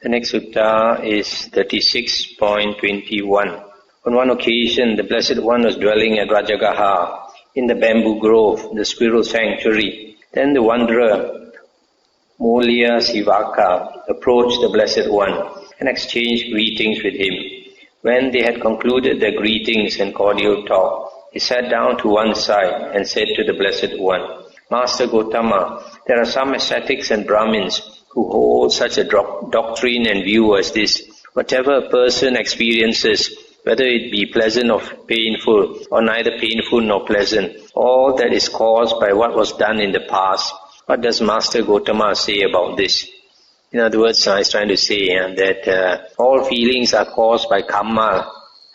The next sutta is 36.21. On one occasion, the Blessed One was dwelling at Rajagaha, in the bamboo grove, the squirrel sanctuary. Then the wanderer, Molya Sivaka, approached the Blessed One and exchanged greetings with him. When they had concluded their greetings and cordial talk, he sat down to one side and said to the Blessed One, Master Gotama, there are some ascetics and Brahmins who hold such a doctrine and view as this. Whatever a person experiences, whether it be pleasant or painful, or neither painful nor pleasant, all that is caused by what was done in the past. What does Master Gotama say about this? In other words, I was trying to say that all feelings are caused by karma,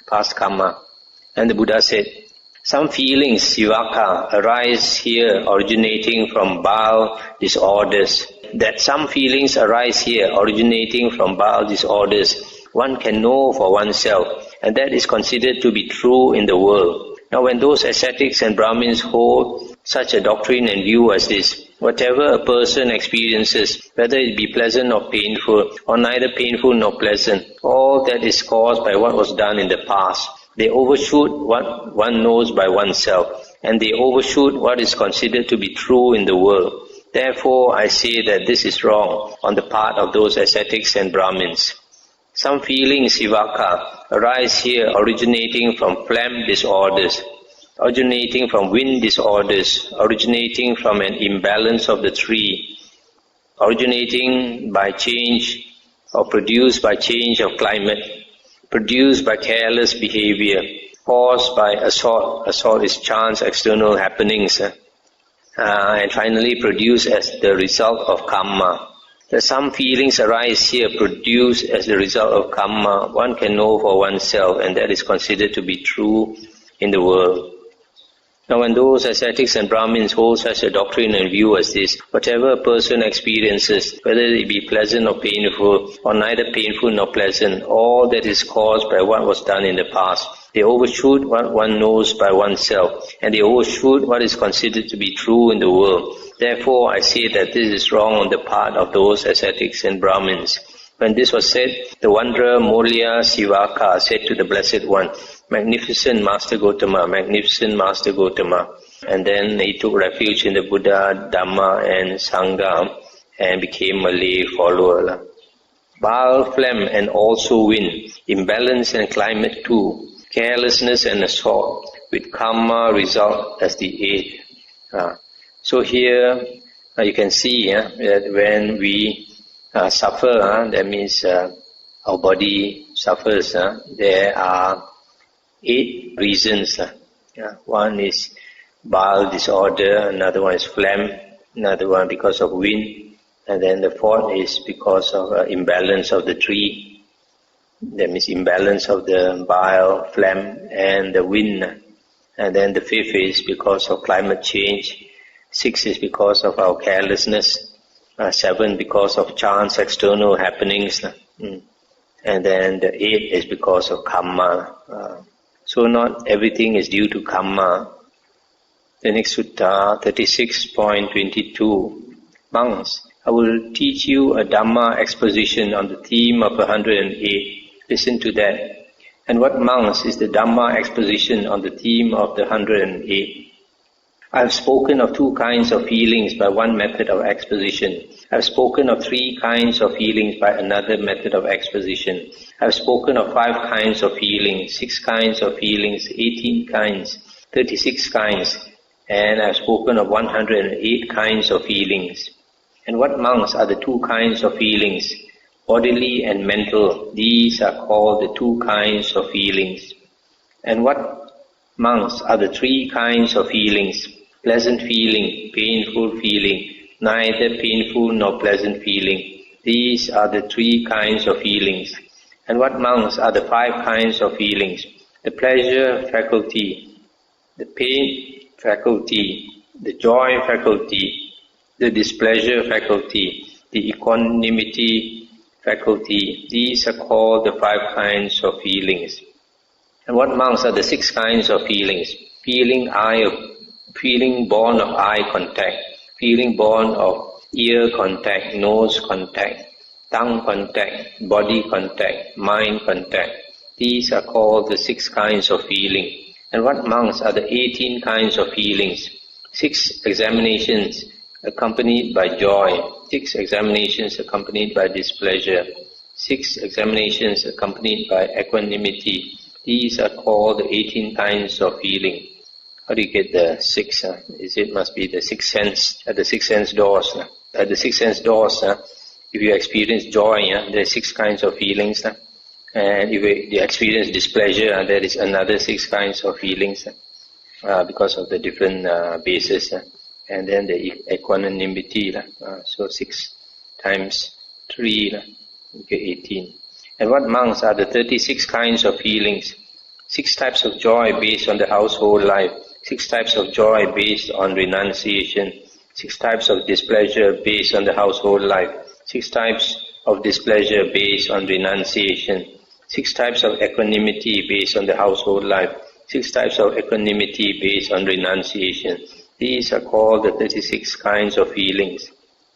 past karma. And the Buddha said, some feelings, sivaka, arise here originating from bowel disorders. That some feelings arise here originating from bowel disorders, one can know for oneself, and that is considered to be true in the world. Now when those ascetics and Brahmins hold such a doctrine and view as this, whatever a person experiences, whether it be pleasant or painful, or neither painful nor pleasant, all that is caused by what was done in the past. They overshoot what one knows by oneself, and they overshoot what is considered to be true in the world. Therefore, I say that this is wrong on the part of those ascetics and Brahmins. Some feelings, sivaka, arise here originating from phlegm disorders, originating from wind disorders, originating from an imbalance of the tree, originating by change or produced by change of climate, produced by careless behavior, caused by assault. Assault is chance, external happenings, and finally produced as the result of karma. That some feelings arise here produced as the result of karma, one can know for oneself, and that is considered to be true in the world. Now when those ascetics and Brahmins hold such a doctrine and view as this, whatever a person experiences, whether it be pleasant or painful, or neither painful nor pleasant, all that is caused by what was done in the past. They overshoot what one knows by oneself, and they overshoot what is considered to be true in the world. Therefore, I say that this is wrong on the part of those ascetics and Brahmins. When this was said, the wanderer Molya Sivaka said to the Blessed One, Magnificent Master Gotama, magnificent Master Gotama. And then he took refuge in the Buddha, Dhamma and Sangha and became a lay follower. Bile, phlegm and also wind, imbalance and climate too, carelessness and assault, with karma result as the aid. So here you can see that when we suffer, that means our body suffers. There are 8 reasons. One is bowel disorder, another one is phlegm, another one because of wind, and then the 4th is because of imbalance of the tree. That means imbalance of the bile, phlegm and the wind. And then the 5th is because of climate change. 6 is because of our carelessness. 7 because of chance, external happenings. And then the 8 is because of karma. So not everything is due to karma. The next sutta, 36.22. Monks, I will teach you a Dhamma exposition on the theme of 108. Listen to that. And what, monks, is the Dhamma exposition on the theme of the 108? I have spoken of 2 kinds of feelings by one method of exposition. I have spoken of 3 kinds of feelings by another method of exposition. I have spoken of 5 kinds of feelings, 6 kinds of feelings, 18 kinds, 36 kinds, and I have spoken of 108 kinds of feelings. And what, monks, are the 2 kinds of feelings? Bodily and mental, these are called the 2 kinds of feelings. And what, monks, are the 3 kinds of feelings? Pleasant feeling, painful feeling, neither painful nor pleasant feeling. These are the 3 kinds of feelings. And what, monks, are the 5 kinds of feelings? The pleasure faculty, the pain faculty, the joy faculty, the displeasure faculty, the equanimity faculty. These are called the 5 kinds of feelings. And what, monks, are the 6 kinds of feelings? Feeling born of eye contact, feeling born of ear contact, nose contact, tongue contact, body contact, mind contact. These are called the 6 kinds of feeling. And what monks are the 18 kinds of feelings? 6 examinations accompanied by joy, 6 examinations accompanied by displeasure, 6 examinations accompanied by equanimity. These are called the 18 kinds of feeling. How do you get the 6? It must be the 6th sense, at the 6th sense doors. At the 6th sense doors, if you experience joy, there are 6 kinds of feelings. And if you experience displeasure, there is another 6 kinds of feelings because of the different bases. And then the equanimity. So 6 times 3, you get 18. And what monks are the 36 kinds of feelings? 6 types of joy based on the household life, 6 types of joy based on renunciation, 6 types of displeasure based on the household life, 6 types of displeasure based on renunciation, 6 types of equanimity based on the household life, 6 types of equanimity based on renunciation. These are called the 36 kinds of feelings.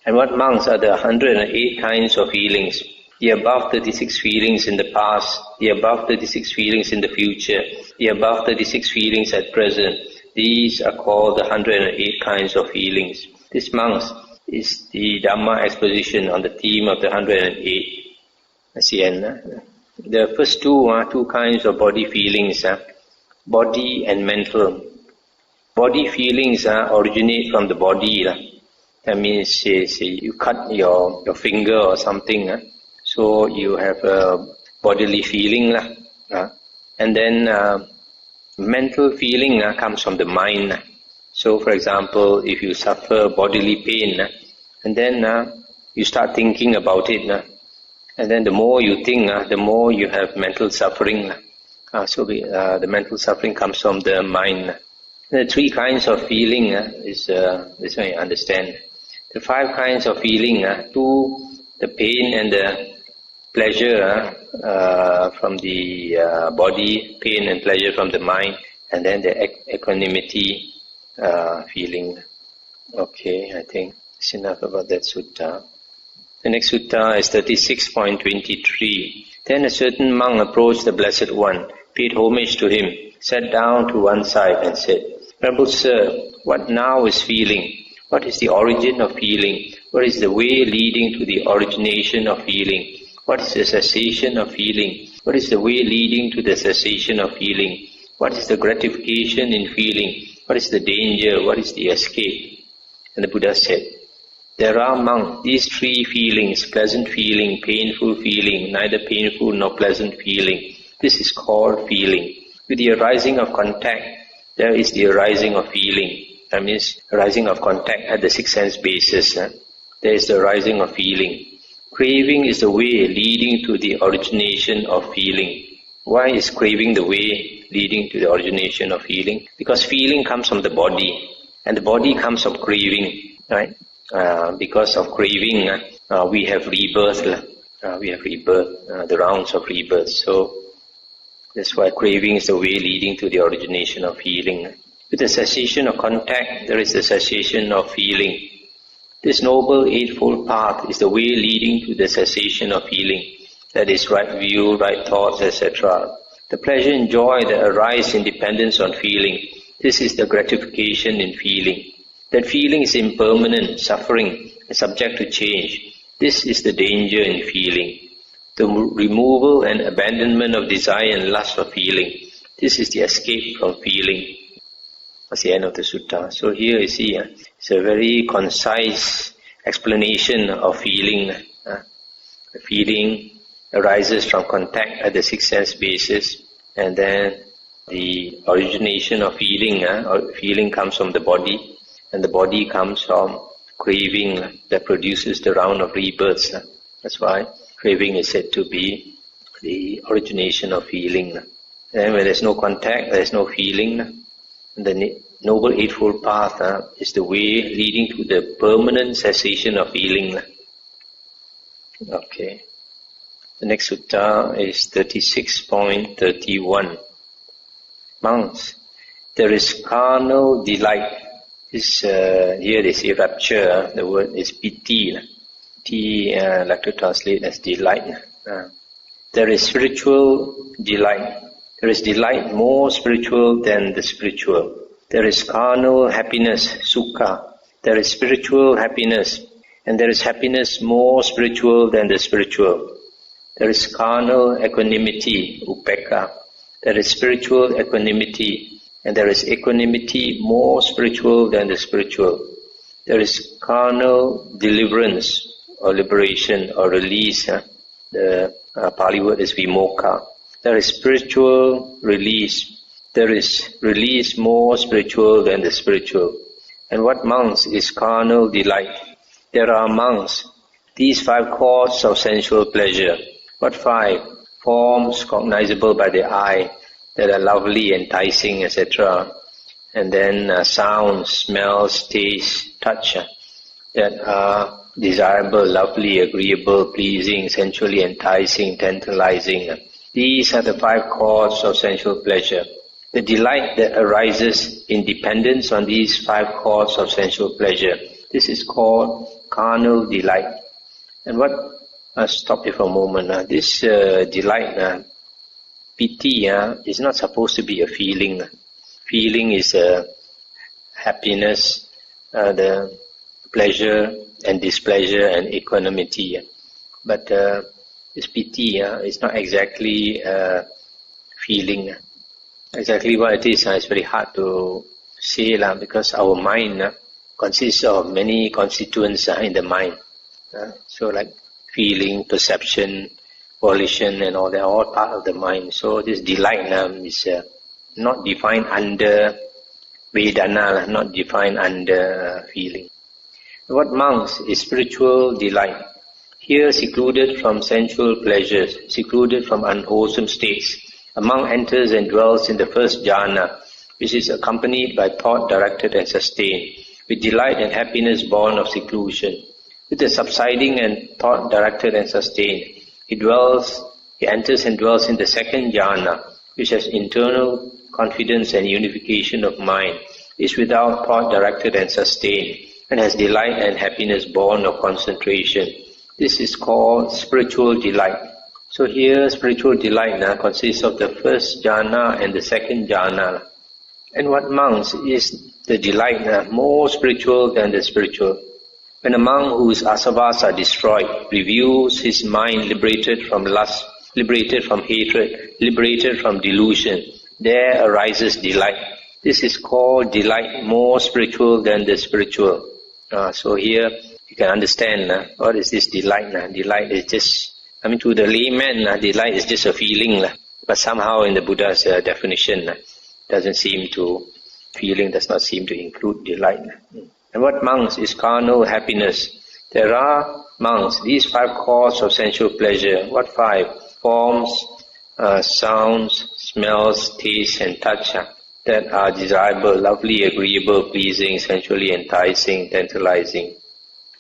And what monks are the 108 kinds of feelings? The above 36 feelings in the past, the above 36 feelings in the future, the above 36 feelings at present. These are called the 108 kinds of feelings. This, monks, is the Dhamma exposition on the theme of the 108. That's the end. The first two are 2 kinds of body feelings, body and mental. Body feelings originate from the body. That means, say you cut your finger or something, so you have a bodily feeling. And then mental feeling comes from the mind. So, for example, if you suffer bodily pain, and then you start thinking about it, and then the more you think, the more you have mental suffering. So the mental suffering comes from the mind. The 3 kinds of feeling is this one you understand. The 5 kinds of feeling, 2, the pain and the pleasure from the body, pain and pleasure from the mind, and then the equanimity feeling. Okay, I think it's enough about that sutta. The next sutta is 36.23. Then a certain monk approached the Blessed One, paid homage to him, sat down to one side and said, Venerable Sir, what now is feeling? What is the origin of feeling? What is the way leading to the origination of feeling? What is the cessation of feeling? What is the way leading to the cessation of feeling? What is the gratification in feeling? What is the danger? What is the escape? And the Buddha said, there are among these 3 feelings, pleasant feeling, painful feeling, neither painful nor pleasant feeling. This is called feeling. With the arising of contact, there is the arising of feeling. That means arising of contact at the 6 sense basis. There is the arising of feeling. Craving is the way leading to the origination of feeling. Why is craving the way leading to the origination of feeling? Because feeling comes from the body, and the body comes from craving, right? Because of craving, we have rebirth. The rounds of rebirth. So that's why craving is the way leading to the origination of feeling. With the cessation of contact, there is the cessation of feeling. This noble eightfold path is the way leading to the cessation of feeling. That is right view, right thoughts, etc. The pleasure and joy that arise in dependence on feeling. This is the gratification in feeling. That feeling is impermanent, suffering, and subject to change. This is the danger in feeling. The removal and abandonment of desire and lust for feeling. This is the escape from feeling. That's the end of the sutta. So here you see, it's a very concise explanation of feeling. The feeling arises from contact at the 6 sense basis, and then the origination of feeling, feeling comes from the body, and the body comes from craving that produces the round of rebirths. That's why craving is said to be the origination of feeling. And when there's no contact, there's no feeling. The Noble Eightfold Path is the way leading to the permanent cessation of feeling. Okay. The next sutta is 36.31. Monks, there is carnal delight. Here they say rapture, the word is piti. piti, I like to translate as delight. There is spiritual delight. There is delight more spiritual than the spiritual. There is carnal happiness, sukha. There is spiritual happiness, and there is happiness more spiritual than the spiritual. There is carnal equanimity, upekkha. There is spiritual equanimity, and there is equanimity more spiritual than the spiritual. There is carnal deliverance or liberation or release. The Pali word is vimokha. There is spiritual release. There is release more spiritual than the spiritual. And what monks is carnal delight? There are monks. These 5 causes of sensual pleasure. What 5? Forms cognizable by the eye that are lovely, enticing, etc. And then sounds, smells, taste, touch that are desirable, lovely, agreeable, pleasing, sensually enticing, tantalizing. These are the 5 causes of sensual pleasure. The delight that arises in dependence on these 5 causes of sensual pleasure. This is called carnal delight. And what, I'll stop here for a moment. This delight, piti, is not supposed to be a feeling. Feeling is happiness, the pleasure and displeasure and equanimity. But this piti is not exactly feeling. Exactly what it is it's very hard to say because our mind consists of many constituents in the mind. So like feeling, perception, volition and all that, all part of the mind. So this delight is not defined under Vedana, not defined under feeling. What monks is spiritual delight. Here secluded from sensual pleasures, secluded from unwholesome states. A monk enters and dwells in the first jhana, which is accompanied by thought directed and sustained, with delight and happiness born of seclusion. With the subsiding and thought directed and sustained, he enters and dwells in the second jhana, which has internal confidence and unification of mind, is without thought directed and sustained, and has delight and happiness born of concentration. This is called spiritual delight. So here spiritual delight consists of the first jhana and the second jhana. And what monks is the delight more spiritual than the spiritual? When a monk whose asavas are destroyed reviews his mind liberated from lust, liberated from hatred, liberated from delusion, there arises delight. This is called delight more spiritual than the spiritual. So here you can understand what is this delight. Delight is just, to the layman, delight is just a feeling. But somehow in the Buddha's definition, feeling does not seem to include delight. And what monks is carnal happiness? There are monks, these 5 causes of sensual pleasure. What 5? Forms, sounds, smells, taste and touch that are desirable, lovely, agreeable, pleasing, sensually enticing, tantalizing.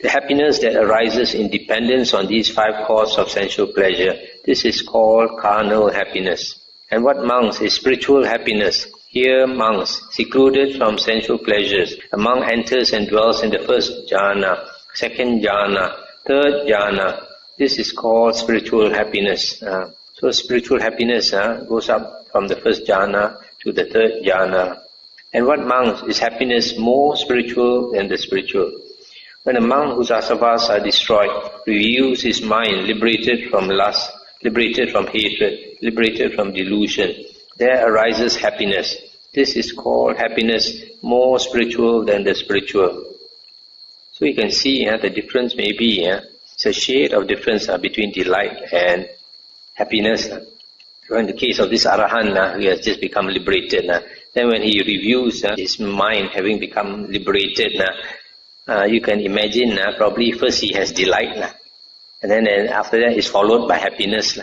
The happiness that arises in dependence on these 5 causes of sensual pleasure, this is called carnal happiness. And what monks is spiritual happiness? Here monks, secluded from sensual pleasures, a monk enters and dwells in the first jhana, second jhana, third jhana. This is called spiritual happiness. So spiritual happiness goes up from the first jhana to the third jhana. And what monks is happiness more spiritual than the spiritual? When a monk whose asavas are destroyed reviews his mind liberated from lust, liberated from hatred, liberated from delusion, there arises happiness. This is called happiness more spiritual than the spiritual. So you can see the difference may be, it's a shade of difference between delight and happiness. So in the case of this Arahant, he has just become liberated. Then when he reviews his mind having become liberated, you can imagine probably first he has delight, and then after that is followed by happiness.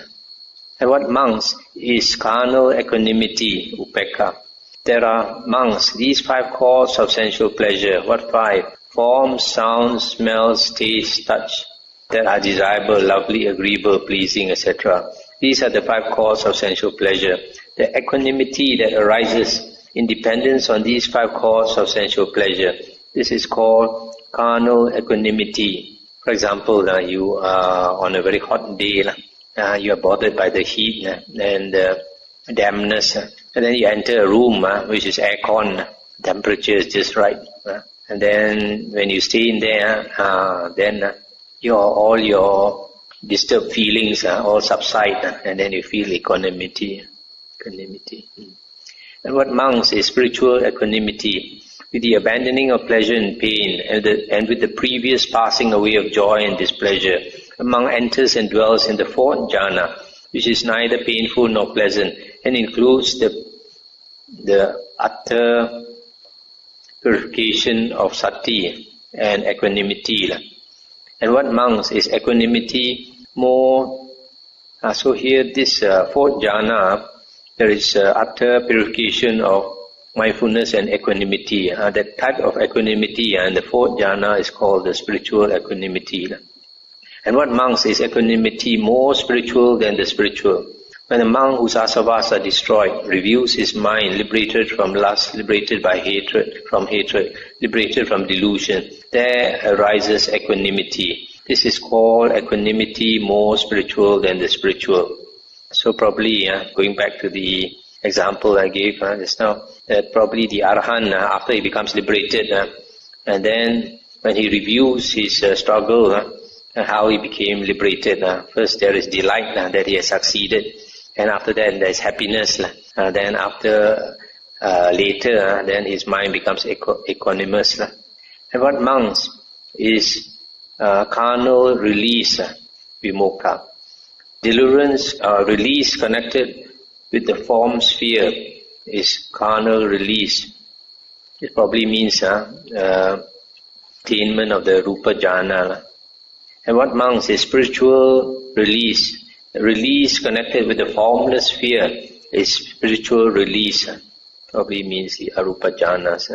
And what monks is carnal equanimity, upekkha. There are monks, these 5 causes of sensual pleasure. What 5? Forms, sounds, smells, taste, touch that are desirable, lovely, agreeable, pleasing, etc. These are the 5 causes of sensual pleasure. The equanimity that arises in dependence on these 5 causes of sensual pleasure, this is called carnal equanimity. For example, you are on a very hot day, you are bothered by the heat and dampness, and then you enter a room which is aircon, temperature is just right, and then when you stay in there, then all your disturbed feelings all subside, and then you feel equanimity. And what monks is spiritual equanimity. With the abandoning of pleasure and pain, and with the previous passing away of joy and displeasure, a monk enters and dwells in the fourth jhana, which is neither painful nor pleasant, and includes the utter purification of sati and equanimity. And what monks is equanimity more? So here, this fourth jhana, there is utter purification of mindfulness and equanimity. That type of equanimity and the fourth jhana is called the spiritual equanimity. And what monks is equanimity more spiritual than the spiritual? When a monk whose asavas are destroyed reviews his mind, liberated from lust, liberated by hatred, liberated from delusion, there arises equanimity. This is called equanimity more spiritual than the spiritual. So probably, going back to the example I gave just now, that probably the Arahant, after he becomes liberated, and then when he reviews his struggle and how he became liberated, first there is delight that he has succeeded, and after that there is happiness, then after later, then his mind becomes equanimous. And what monks is carnal release, vimokkha. Deliverance, release connected with the form sphere is carnal release. It probably means attainment of the rupa jhana. And what monks is spiritual release. Release connected with the formless sphere is spiritual release. Probably means the arupa jhanas.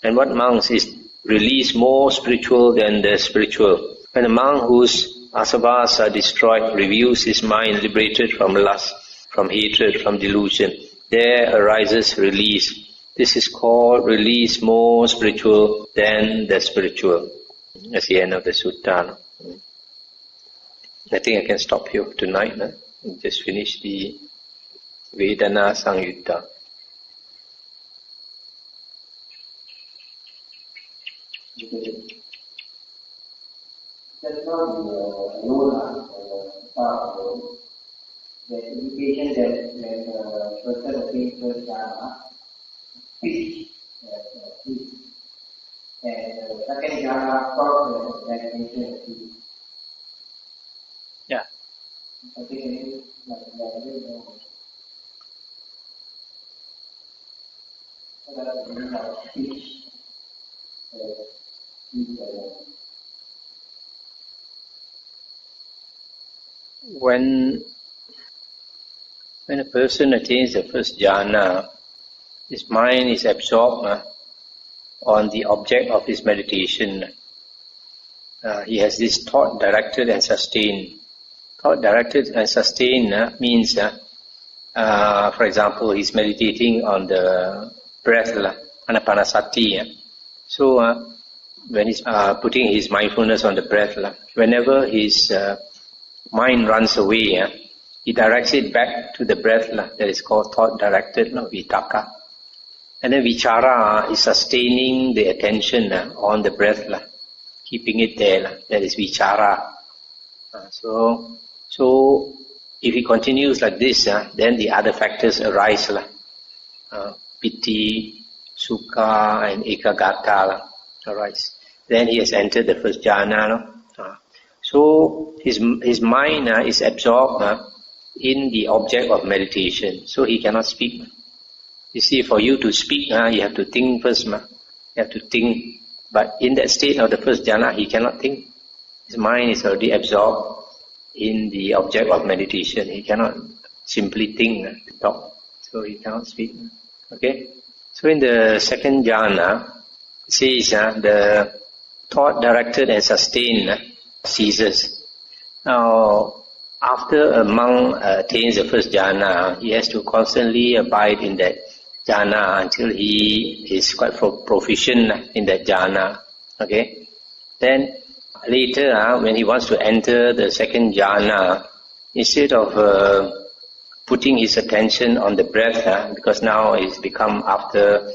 And what monks is release more spiritual than the spiritual. When a monk whose asavas are destroyed reviews his mind, liberated from lust, from hatred, from delusion, there arises release. This is called release more spiritual than the spiritual. That's the end of the sutta. I think I can stop here tonight. Just finish the Vedana Sangyutta. That's not the indication that when a person attains first jhana, speech, and second jhana stops meditation of speech. Yeah. When a person attains the first jhana, his mind is absorbed on the object of his meditation. He has this thought directed and sustained. Thought directed and sustained means, for example, he's meditating on the breath, anapanasati. So when he's putting his mindfulness on the breath, whenever his mind runs away, he directs it back to the breath. That is called thought directed, vitaka. And then vichara is sustaining the attention on the breath, keeping it there. That is vichara. So if he continues like this, then the other factors arise. Piti, sukha, and ekagata arise. Then he has entered the first jhana. So his mind is absorbed in the object of meditation. So he cannot speak. You see, for you to speak, you have to think first. You have to think. But in that state of the first jhana, he cannot think. His mind is already absorbed in the object of meditation. He cannot simply think, talk. So he cannot speak. Okay? So in the second jhana, it says the thought directed and sustained ceases. Now, after a monk attains the first jhana, he has to constantly abide in that jhana until he is quite proficient in that jhana. Okay? Then, later, when he wants to enter the second jhana, instead of putting his attention on the breath, because now he's become, after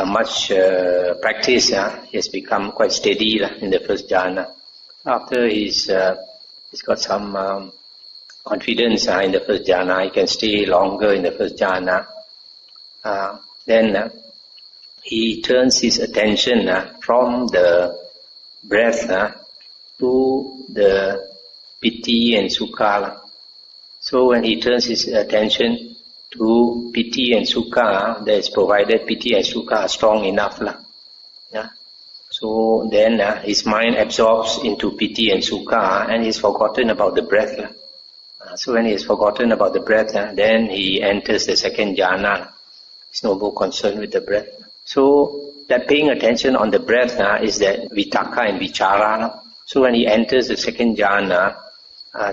much practice, he has become quite steady in the first jhana. After he's got some confidence in the first jhana, he can stay longer in the first jhana. Then he turns his attention from the breath to the piti and sukha. So when he turns his attention to piti and sukha, that is provided piti and sukha are strong enough. Yeah. So then his mind absorbs into piti and sukha and he's forgotten about the breath. So when he has forgotten about the breath, then he enters the second jhana. He's no more concerned with the breath. So that paying attention on the breath is that vitaka and vichara. So when he enters the second jhana,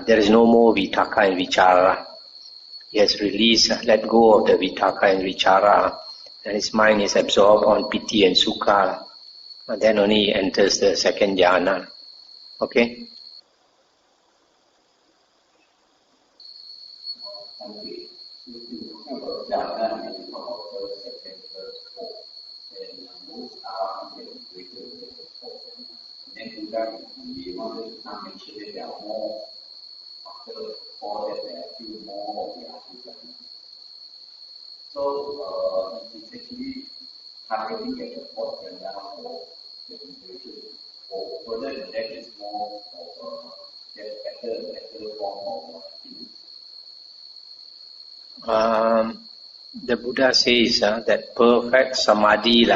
there is no more vitaka and vichara. He has released, let go of the vitaka and vichara, and his mind is absorbed on piti and sukha. And then only he enters the second jhana. Okay? So it's actually targeting at the fourth jhana for the individual. Or further than that, is more of a better form of activity. The Buddha says that perfect samadhi,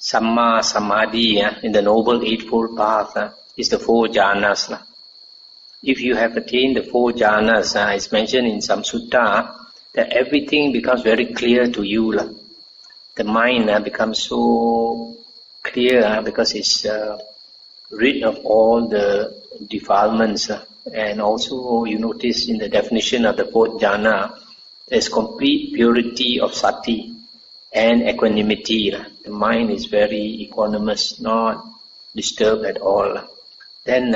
samma samadhi, in the Noble Eightfold Path is the four jhanas. If you have attained the four jhanas, it's mentioned in some sutta, that everything becomes very clear to you. The mind becomes so clear because it's rid of all the defilements. And also you notice in the definition of the fourth jhana, there's complete purity of sati and equanimity. The mind is very equanimous, not disturbed at all. Then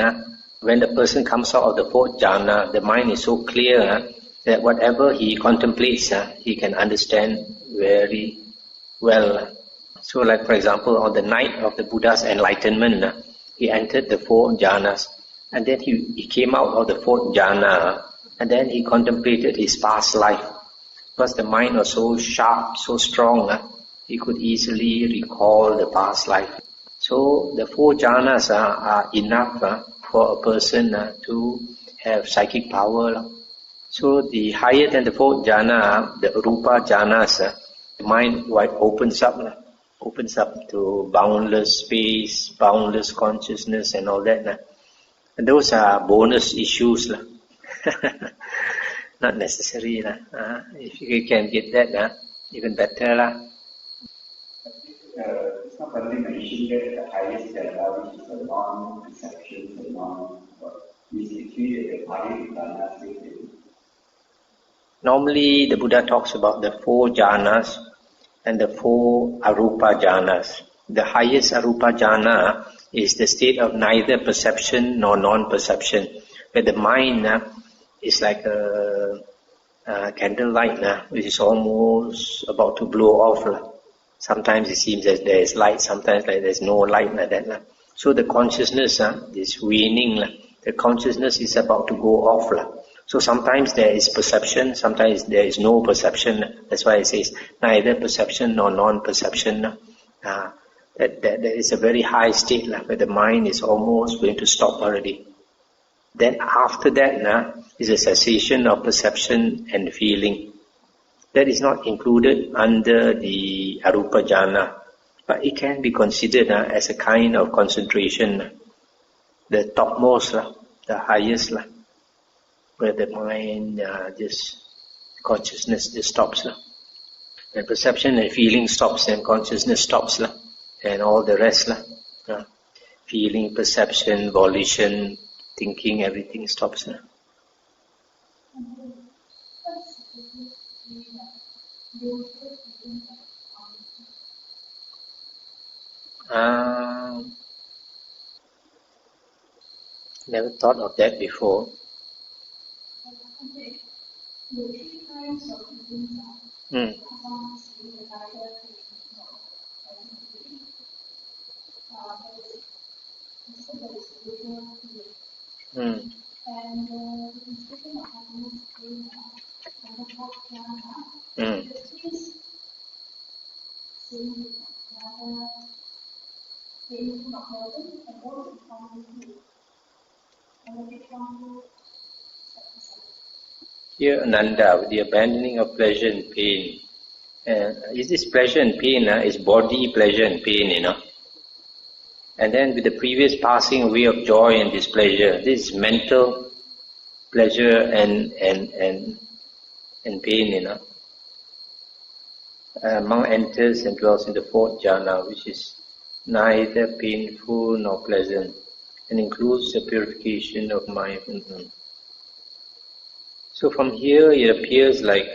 when the person comes out of the fourth jhana, the mind is so clear that whatever he contemplates, he can understand very well. So like for example, on the night of the Buddha's enlightenment, he entered the four jhanas, and then he came out of the fourth jhana, and then he contemplated his past life. Because the mind was so sharp, so strong, he could easily recall the past life. So the four jhanas are enough for a person to have psychic power. So the higher than the fourth jhana, the rupa jhanas, the mind opens up to boundless space, boundless consciousness and all that. And those are bonus issues. Not necessary. If you can get that, even better. It's not only mentioned that the highest jhana, which is a non-perception, is actually the highest jhana state. Normally the Buddha talks about the four jhanas and the four arupa jhanas. The highest arupa jhana is the state of neither perception nor non-perception, where the mind is like a candlelight which is almost about to blow off. Sometimes it seems that there is light, sometimes like there's no light like that. So the consciousness is waning. The consciousness is about to go off. So sometimes there is perception, sometimes there is no perception. That's why it says neither perception nor non-perception. That is a very high state where the mind is almost going to stop already. Then after that is a cessation of perception and feeling. That is not included under the arupa jhana, but it can be considered as a kind of concentration, the topmost, the highest, where the mind consciousness just stops. When perception and feeling stops, then consciousness stops, and all the rest, feeling, perception, volition, thinking, everything stops. Never thought of that before. Mm. Mm. Mm. Here, Ananda, with the abandoning of pleasure and pain, is this pleasure and pain is body pleasure and pain, And then with the previous passing away of joy and displeasure, this mental pleasure and pain, monk enters and dwells in the fourth jhana, which is neither painful nor pleasant, and includes the purification of mind. So from here it appears like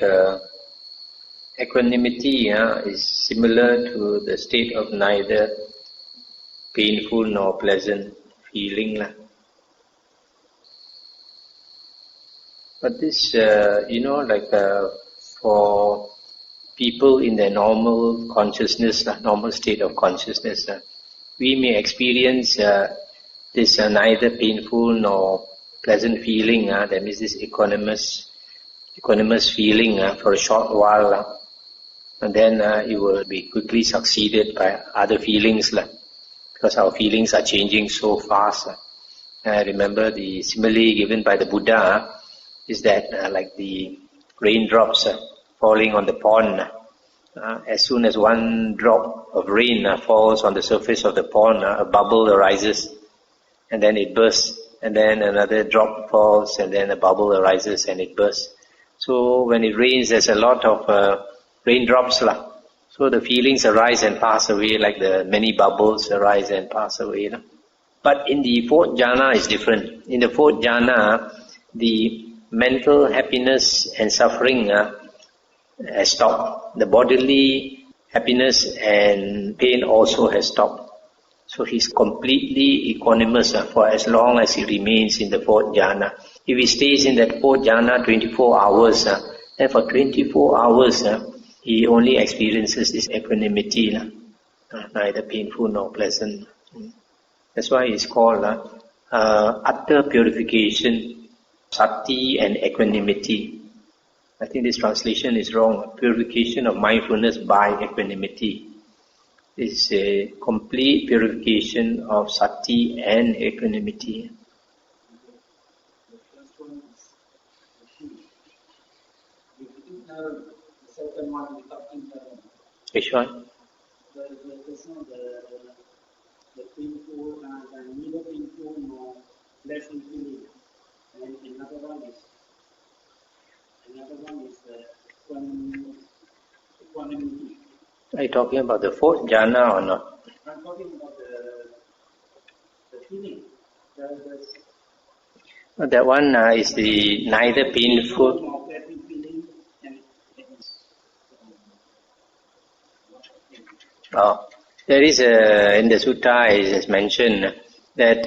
equanimity is similar to the state of neither painful nor pleasant feeling. But this, for people in their normal consciousness, normal state of consciousness, we may experience this neither painful nor pleasant feeling, that means this equanimous feeling for a short while, and then it will be quickly succeeded by other feelings, because our feelings are changing so fast. I remember the simile given by the Buddha is that like the raindrops falling on the pond, as soon as one drop of rain falls on the surface of the pond, a bubble arises, and then it bursts, and then another drop falls, and then a bubble arises and it bursts. So when it rains, there's a lot of raindrops. So the feelings arise and pass away like the many bubbles arise and pass away. But in the fourth jhana is different. In the fourth jhana, the mental happiness and suffering has stopped. The bodily happiness and pain also has stopped. So he's completely equanimous for as long as he remains in the fourth jhana. If he stays in that fourth jhana 24 hours, then for 24 hours he only experiences this equanimity, neither painful nor pleasant. That's why it's called utter purification, sati and equanimity. I think this translation is wrong. Purification of mindfulness by equanimity is a complete purification of sati and equanimity. Which one? The painful, neither painful nor pleasant feeling, and another one is equanimity. Are you talking about the fourth jhana or not? I'm talking about the feeling. That one is the neither painful nor pleasant feeling. There is in the sutta it is mentioned that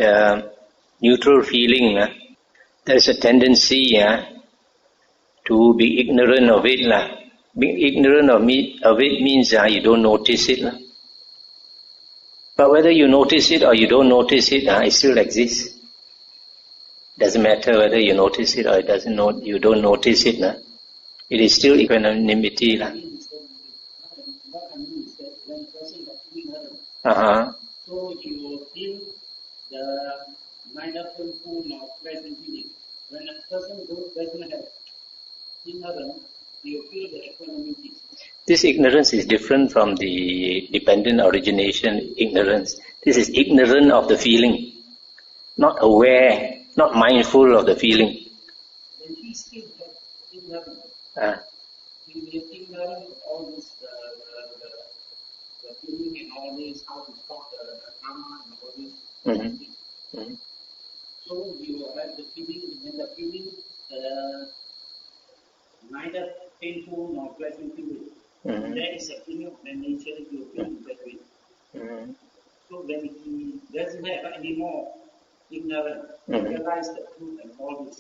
neutral feeling, there is a tendency to be ignorant of it. Being ignorant of it means you don't notice it. But whether you notice it or you don't notice it, it still exists. Doesn't matter whether you notice it or you don't notice it. It is still equanimity. What I mean is that when a person is ignorant, so you will feel the neither painful nor pleasant feeling. When a person doesn't have ignorance, you feel the equanimity. This ignorance is different from the dependent origination ignorance. This is ignorant of the feeling, not aware, not mindful of the feeling. Then he still has ignorance. He is ignorant of all this, the feeling and all this, how to stop the karma and all this. So you have the feeling, and the feeling neither painful nor pleasant feeling. That is a feeling of the nature you feel that way. So when he doesn't have any more ignorant, realize the truth and all this.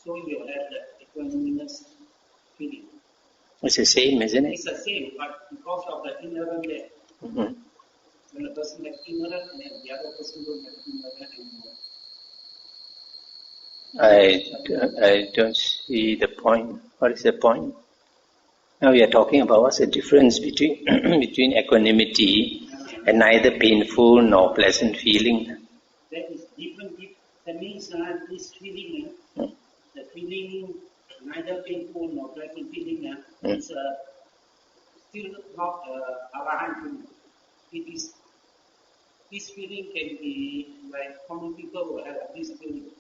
So you have the equanimous feeling. It's the same, isn't it? It's the same, but because of the ignorant there. When the person is ignorant, then the other person don't have ignorant anymore. I don't see the point. What is the point? Now we are talking about what's the difference between between equanimity and neither painful nor pleasant feeling. That is different. That means this feeling, the feeling neither painful nor pleasant feeling, is still not arahant feeling. It is, this feeling can be like how many people will have this feeling?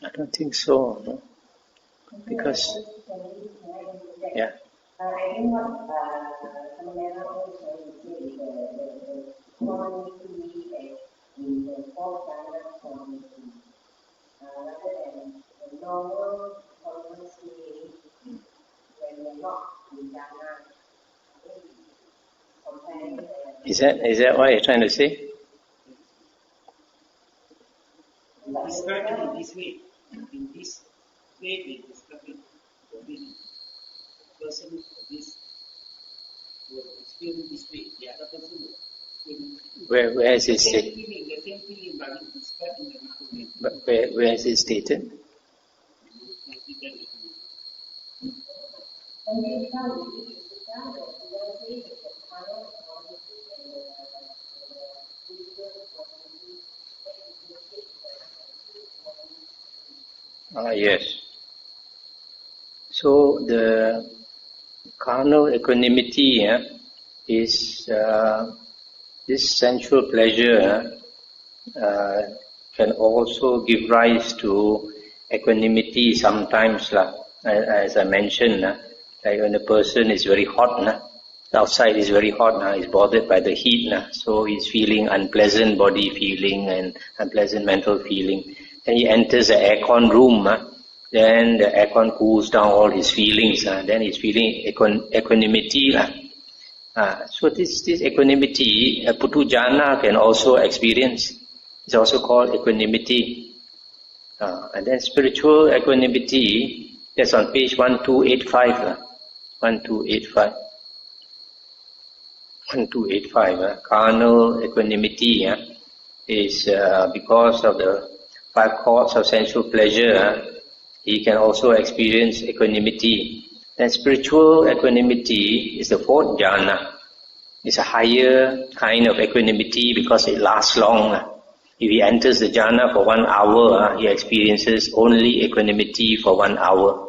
I don't think so, no? Because, yeah. I think what Samana also trying to say is the quality in the four jhana quality, rather than the normal quality when you're not in jhana. Is that what you're trying to say? Describe it in this way. In this way, we describe it. This person, this will experience this way. The other person will experience this way. Where is it stated? The same feeling, but it's described in another way. But where is it stated? Yes. So the carnal equanimity is this sensual pleasure can also give rise to equanimity sometimes. As I mentioned, like when a person is very hot, the outside is very hot, he's bothered by the heat, so he's feeling unpleasant body feeling and unpleasant mental feeling. Then he enters the aircon room, then the aircon cools down all his feelings, then he's feeling equanimity. So this equanimity, Putu Jhana can also experience. It's also called equanimity. And then spiritual equanimity, that's on page 1285. 1285. 1285. Carnal equanimity is because of the 5 chords of sensual pleasure, he can also experience equanimity. Then spiritual equanimity is the 4th jhana. It's a higher kind of equanimity because it lasts long. If he enters the jhana for 1 hour, he experiences only equanimity for 1 hour.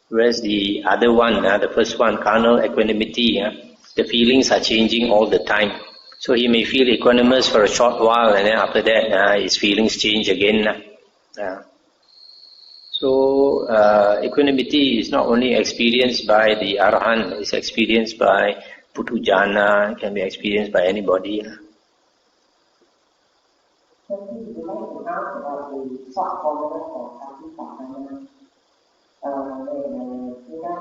Whereas the other one, the first one, carnal equanimity, the feelings are changing all the time. So he may feel equanimous for a short while, and then after that his feelings change again. So equanimity is not only experienced by the Arahant, it's experienced by Putu Jhana, it can be experienced by anybody. Would you like to ask about the short formula for Sati Patana? When Buddha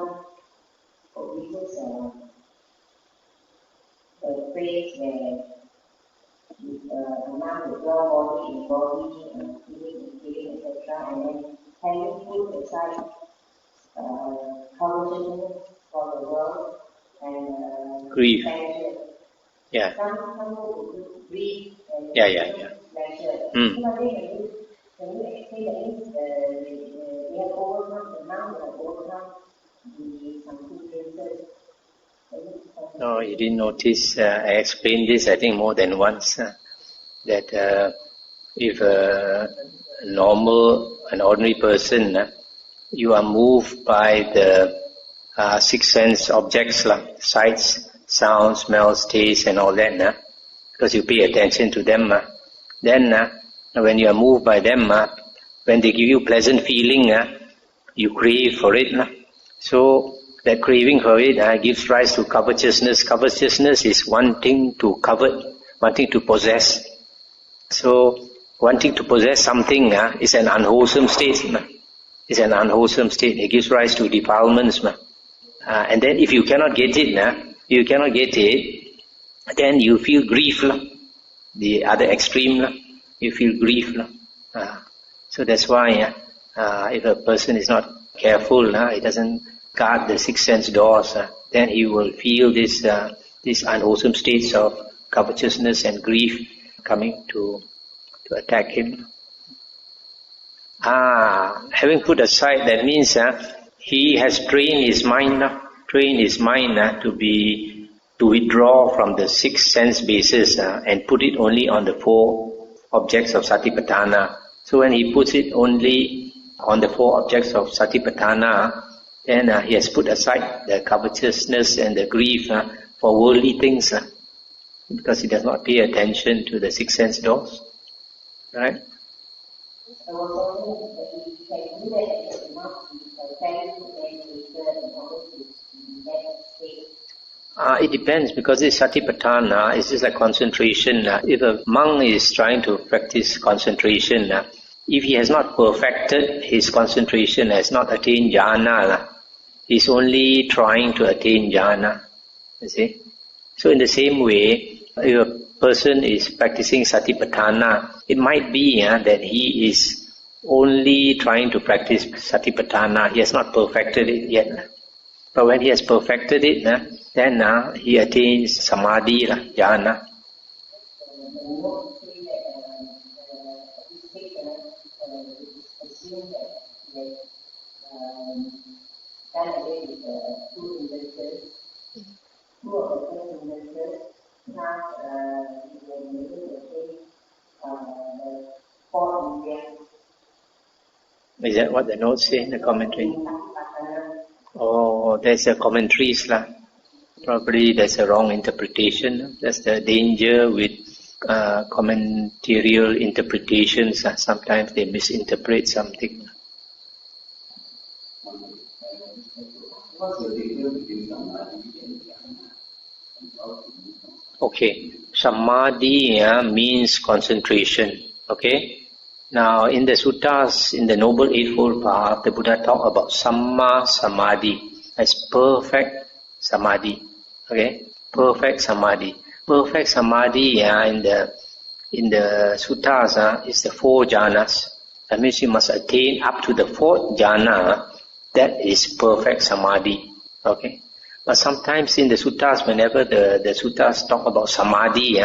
uses a phrase where a man would draw body in body, feeling, etc., and then having put aside covetousness for the world and grief. pleasure. Yeah. Some would grief and Yeah. pleasure. Mm. So can you explain that we have overcome the now we have overcome the concupiscences? No, you didn't notice. I explained this, I think, more than once. That if an ordinary person, you are moved by the 6 sense objects, like sights, sounds, smells, taste, and all that, because you pay attention to them. Then, when you are moved by them, when they give you pleasant feeling, you crave for it. So that craving for it gives rise to covetousness. Covetousness is wanting to covet, wanting to possess. So wanting to possess something is an unwholesome state. It's an unwholesome state. It gives rise to defilements. And then if you cannot get it, then you feel grief. The other extreme. you feel grief. So that's why if a person is not careful, he doesn't guard the six sense doors, then he will feel this unwholesome states of covetousness and grief coming to attack him. Having put aside, that means he has trained his mind to withdraw from the six sense bases and put it only on the four objects of Satipatthana. So when he puts it only on the four objects of Satipatthana, then he has put aside the covetousness and the grief for worldly things, because he does not pay attention to the six sense doors. Right? So also that he can do that, it should not be preparing to meditate in order to that state. It depends, because this Satipatthana is just like concentration. If a monk is trying to practice concentration, if he has not perfected his concentration, has not attained jhana, he's only trying to attain jhana. You see? So in the same way, if a person is practicing Satipatthana, it might be that he is only trying to practice Satipatthana. He has not perfected it yet. But when he has perfected it, then he attains Samadhi, jhana. Is that what the notes say in the commentary? Oh, there's a commentaries lah. Probably there's a wrong interpretation. That's the danger with commentarial interpretations. Sometimes they misinterpret something. What's the difference between samadhi and jhana? Okay, samadhi means concentration. Okay. Now, in the suttas, in the Noble Eightfold Path, the Buddha talked about Samma Samadhi as perfect Samadhi. Okay, perfect Samadhi. Perfect Samadhi in the suttas is the four jhanas. That means you must attain up to the fourth jhana. That is perfect Samadhi. Okay, but sometimes in the suttas, whenever the suttas talk about Samadhi,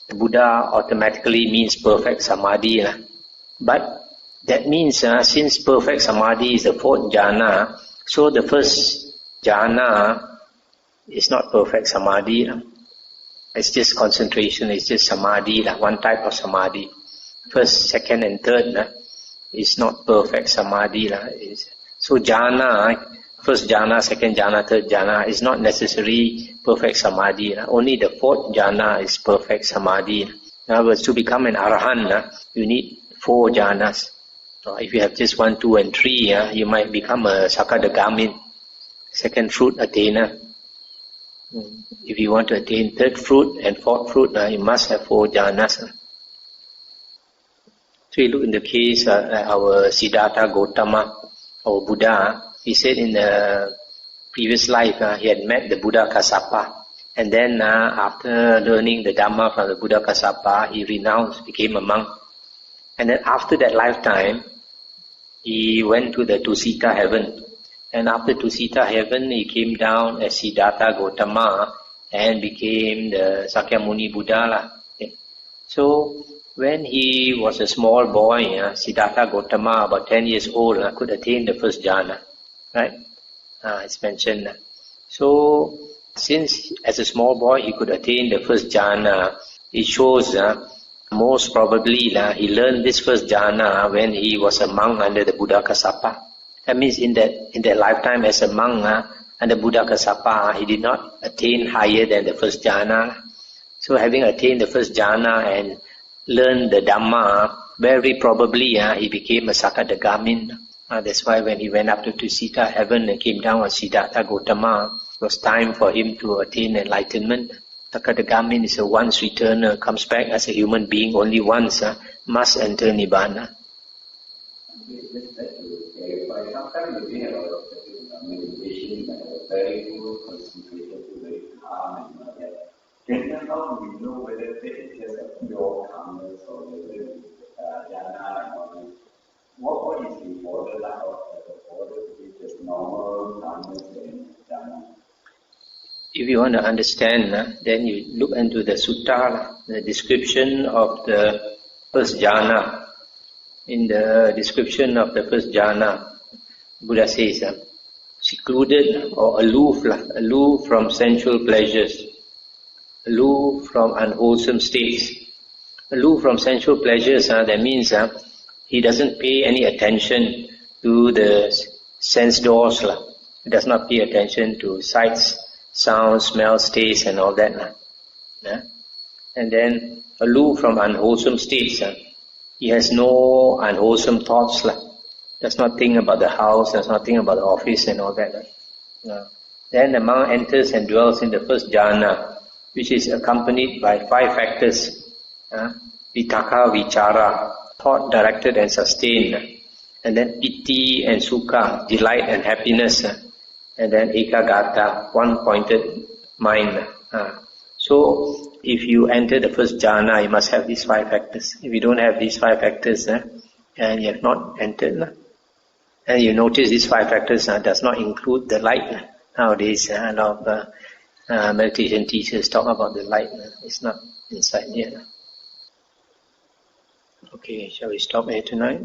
the Buddha automatically means perfect Samadhi. But that means since perfect Samadhi is the fourth jhana, so the first jhana is not perfect Samadhi. It's just concentration, it's just Samadhi, one type of Samadhi. First, second and third is not perfect Samadhi. So jhana, first jhana, second jhana, third jhana is not necessarily perfect Samadhi. Only the fourth jhana is perfect Samadhi. In other words, to become an Arahant, you need four jhanas. If you have just 1, 2 and 3, you might become a Sakadagamin, second fruit attainer. If you want to attain third fruit and fourth fruit, you must have four jhanas. So you look in the case our Siddhartha Gautama, our Buddha, he said in the previous life he had met the Buddha Kassapa. And then after learning the Dhamma from the Buddha Kassapa, he renounced, became a monk. And then after that lifetime, he went to the Tusita heaven. And after Tusita heaven, he came down as Siddhartha Gautama and became the Sakyamuni Buddha. Okay. So when he was a small boy, Siddhartha Gautama, about 10 years old, could attain the first jhana. Right? It's mentioned. So since as a small boy he could attain the first jhana, it shows most probably he learned this first jhana when he was a monk under the Buddha Kassapa. That means in that lifetime as a monk under Buddha Kassapa, he did not attain higher than the first jhana. So having attained the first jhana and learned the Dhamma, very probably he became a Sakadagamin. That's why when he went up to Tusita heaven and came down as Siddhartha Gautama, it was time for him to attain enlightenment. Sakadagamin is a once returner, comes back as a human being only once, must enter Nibbana. Just to clarify, sometimes we have a meditation that is very good, concentrated, very calm and all that. Then how do we know whether it is just a pure calmness or whether it is if you want to understand, then you look into the sutta, the description of the first jhana. In the description of the first jhana, Buddha says, secluded or aloof from sensual pleasures, aloof from unwholesome states. Aloof from sensual pleasures, that means he doesn't pay any attention to the sense doors. He does not pay attention to sights, sounds, smells, tastes and all that. And then aloof from unwholesome states. He has no unwholesome thoughts. Does not think about the house, does not think about the office and all that. Then the monk enters and dwells in the first jhana, which is accompanied by 5 factors. Vitaka, vichara, thought directed and sustained. And then piti and sukha, delight and happiness. And then ekagata, one-pointed mind. So, if you enter the first jhana, you must have these 5 factors. If you don't have these 5 factors, and you have not entered, and you notice these 5 factors does not include the light. Nowadays, a lot of meditation teachers talk about the light. It's not inside here. Okay, shall we stop here tonight?